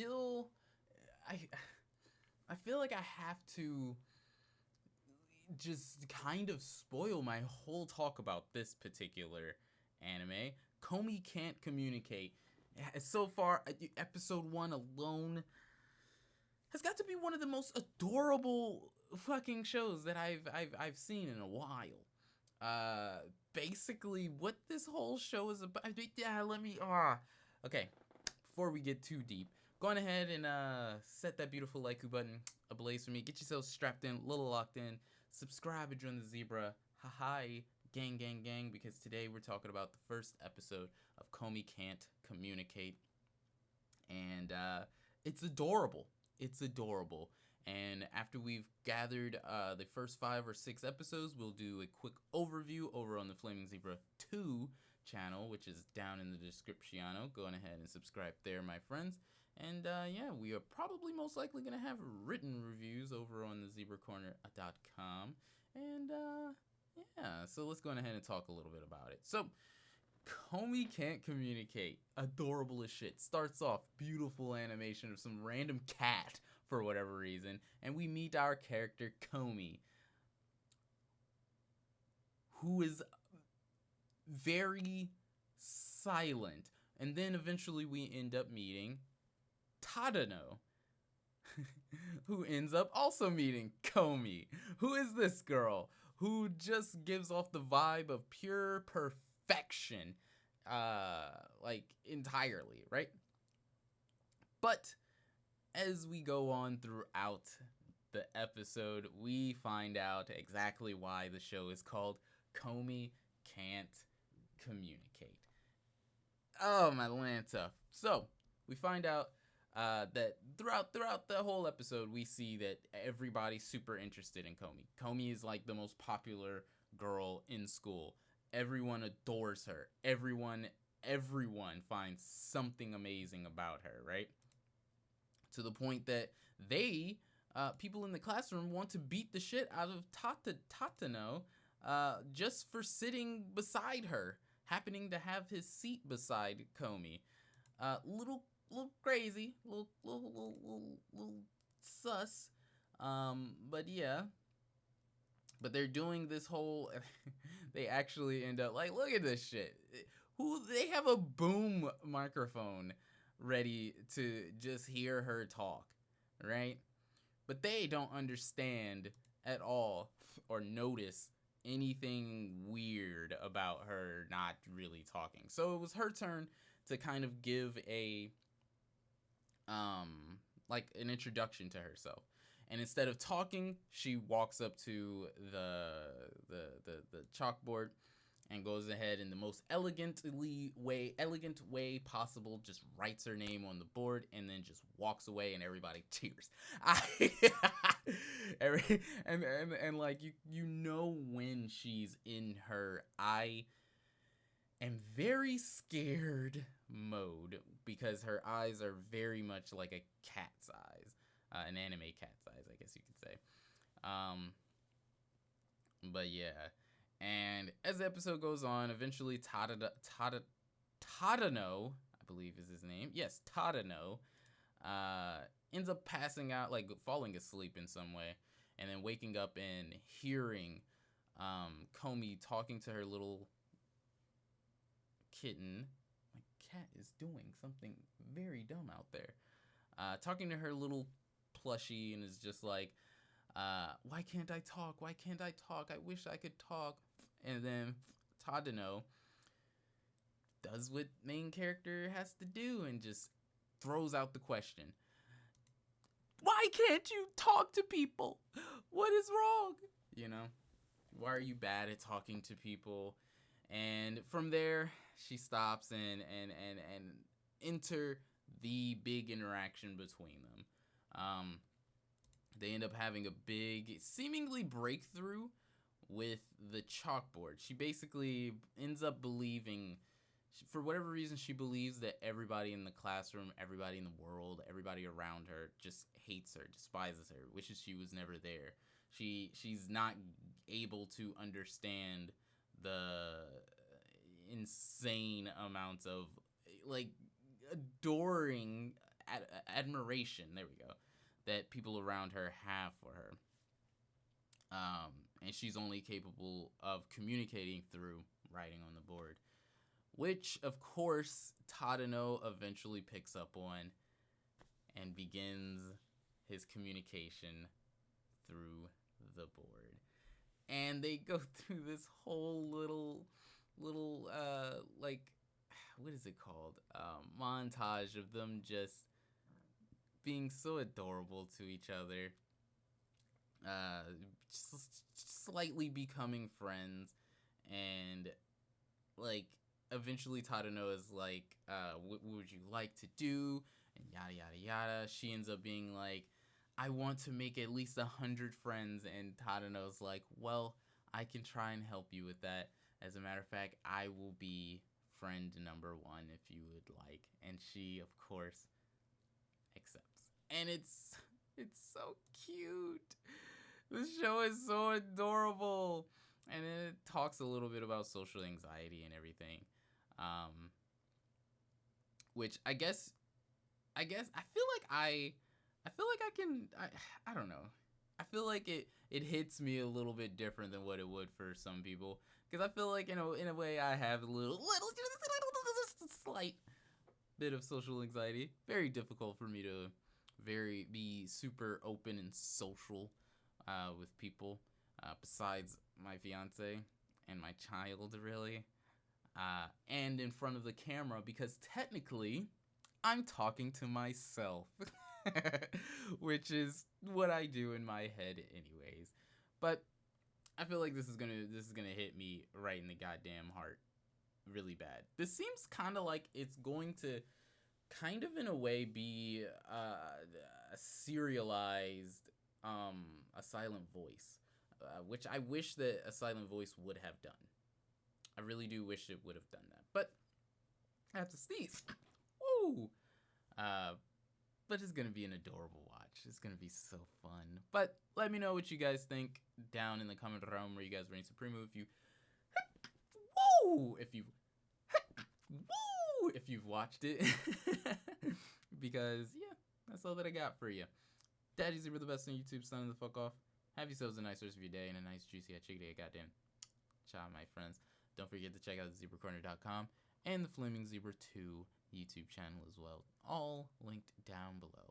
feel I I feel like I have to just kind of spoil my whole talk about this particular anime. Komi can't communicate. So far, episode 1 alone has got to be one of the most adorable fucking shows that I've seen in a while. Basically, what this whole show is about. Yeah, let me. Okay. Before we get too deep, go on ahead and set that beautiful like button ablaze for me. Get yourself strapped in, a little locked in. Subscribe and join the zebra. Hi, gang, gang, gang. Because today we're talking about the first episode of Komi Can't Communicate, and it's adorable. It's adorable. And after we've gathered the first 5 or 6 episodes, we'll do a quick overview over on the Flaming Zebra 2 channel, which is down in the description. Go on ahead and subscribe there, my friends. And yeah, we are probably most likely going to have written reviews over on the zebracorner.com. And yeah, so let's go ahead and talk a little bit about it. So, Komi Can't Communicate. Adorable as shit. Starts off beautiful animation of some random cat for whatever reason, and we meet our character Komi, who is very silent, and then eventually we end up meeting Tadano, who ends up also meeting Komi. Who is this girl who just gives off the vibe of pure perfection, like entirely, right? But as we go on throughout the episode, we find out exactly why the show is called Komi Can't Communicate. Oh, my Lanta. So, we find out that throughout the whole episode, we see that everybody's super interested in Komi. Komi is like the most popular girl in school. Everyone adores her. Everyone finds something amazing about her, right? To the point that people in the classroom want to beat the shit out of Tatano just for sitting beside her, happening to have his seat beside Komi. Little crazy, little sus. But yeah. But they're doing this whole. They actually end up like, look at this shit. They have a boom microphone ready to just hear her talk, right? But they don't understand at all or notice anything weird about her not really talking. So it was her turn to kind of give a like an introduction to herself. And instead of talking, she walks up to the chalkboard and goes ahead in the most elegant way possible, just writes her name on the board and then just walks away, and everybody cheers. And like you know when she's in her I am very scared mode, because her eyes are very much like a cat's eyes, an anime cat's eyes, I guess you could say. But yeah. And as the episode goes on, eventually Tadano, I believe is his name. Yes, Tadano, ends up passing out, like falling asleep in some way, and then waking up and hearing Komi talking to her little kitten. My cat is doing something very dumb out there. Talking to her little plushie, and is just like, why can't I talk? Why can't I talk? I wish I could talk. And then Tadano does what main character has to do and just throws out the question. Why can't you talk to people? What is wrong? You know, why are you bad at talking to people? And from there, she stops and enter the big interaction between them. They end up having a big, seemingly breakthrough with the chalkboard. She basically ends up believing, for whatever reason, she believes that everybody in the classroom, everybody in the world, everybody around her just hates her, despises her, wishes she was never there. She's not able to understand the insane amounts of like adoring admiration, there we go, that people around her have for her. And she's only capable of communicating through writing on the board, which of course Tadano eventually picks up on and begins his communication through the board. And they go through this whole little like, what is it called, montage of them just being so adorable to each other, just slightly becoming friends. And like eventually Tadano is like, what would you like to do, and yada yada yada. She ends up being like, I want to make at least 100 friends. And Tadano's like, well, I can try and help you with that. As a matter of fact, I will be friend number 1 if you would like. And she, of course, accepts. And it's so cute. This show is so adorable. And it talks a little bit about social anxiety and everything. Which I guess I feel like I don't know. I feel like it hits me a little bit different than what it would for some people, because I feel like in a way I have a little slight bit of social anxiety. Very difficult for me to be super open and social with people, besides my fiance and my child, really, and in front of the camera, because technically I'm talking to myself. Which is what I do in my head anyways. But I feel like this is gonna hit me right in the goddamn heart really bad. This seems kind of like it's going to kind of in a way be a serialized a silent voice, which I wish that a silent voice would have done. I really do wish it would have done that. But I have to sneeze. Woo! But it's gonna be an adorable watch. It's gonna be so fun. But let me know what you guys think down in the comment realm where you guys reign supremo. If you woo, if you've watched it, because yeah, that's all that I got for you. Daddy Zebra, the best on YouTube. Signing the fuck off. Have yourselves a nice rest of your day and a nice juicy chick day. Goddamn. Ciao, my friends. Don't forget to check out thezebracorner.com and the Flaming Zebra 2 YouTube channel as well. All linked down below.